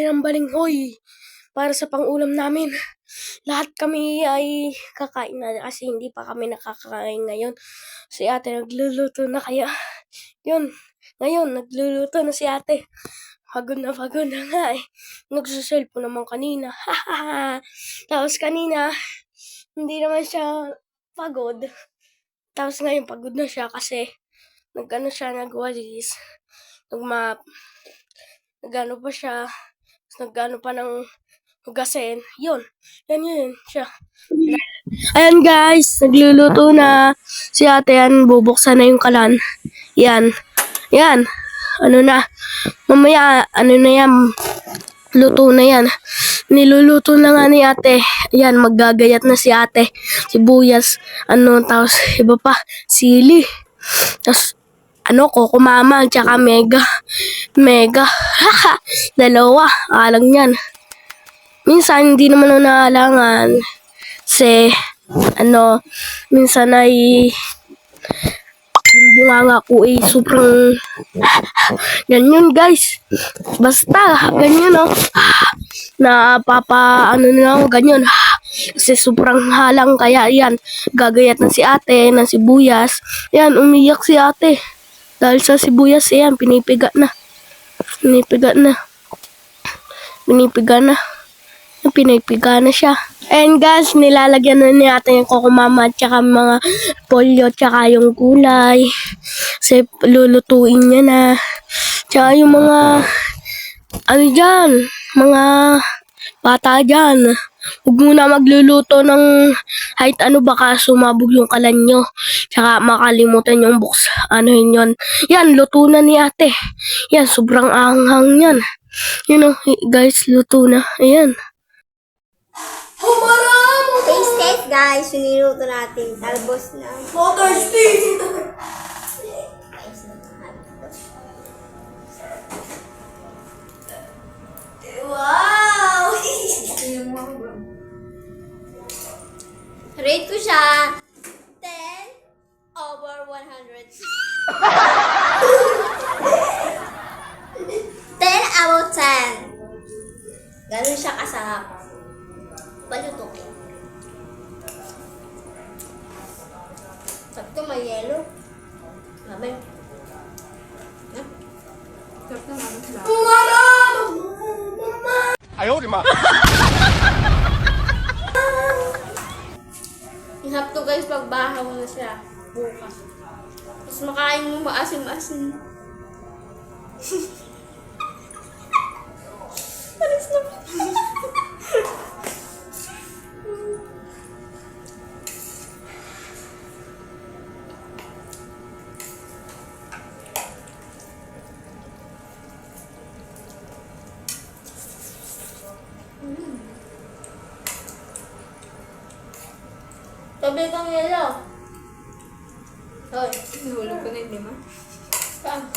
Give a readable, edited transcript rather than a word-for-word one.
ng balinghoy para sa pang-ulam namin. Lahat kami ay kakain na kasi hindi pa kami nakakakain ngayon. Si ate nagluluto na kaya. Yun, ngayon nagluluto na si ate. Pagod na nga eh. Nagsuselfo naman kanina. Tapos kanina, hindi naman siya pagod. Tapos ngayon pagod na siya kasi nagwalis. Nagmap. Nagano pa siya. Nagano pa ng hugasin. Yun siya. Ayan guys, nagluluto na. Si ate yan, bubuksan na yung kalan. Yan. Ano na. Mamaya, ano na yan. Luto na yan. Niluluto na nga ni ate. Yan, maggagayat na si ate. Sibuyas. Tapos iba pa. Sili. Tapos, Kokomama, tsaka mega. Dalawa. Alang yan. Minsan, hindi naman naalangan. Kasi, minsan ay yung bunganga ko ay sobrang ganyan guys. Basta, ganyan na ganyan. Kasi sobrang halang kaya yan. Gagayat na si ate ng sibuyas. Yan, umiyak si ate. Dahil sa sibuyas, yan, pinipiga na. Pinipiga na siya. And guys, nilalagyan na ni ate yung kokomama at saka mga polyo at saka yung gulay. Kasi lulutuin niya na. Tsaka yung mga mga bata dyan. Huwag muna magluluto ng kahit baka sumabog yung kalan nyo. Tsaka makalimutan yung yun. Yan, luto na ni ate. Yan, sobrang anghang yan. Guys, luto na. Ayan. Taste guys, siniluto natin. Talbos na. Wow! Rate ko siya 10/100. 10/10. Ganun siya kasarap. Paluto ko. Sakto may yelo. Mabay. Sakto naman sila. Ayaw, di ma. You have to guys, pagbahaw na siya. Bukas. Tapos makain mo maasim-asim. Alis na ba? Tabi kang yelo. Hoy, nahulog ko na yun, di ba? Saan?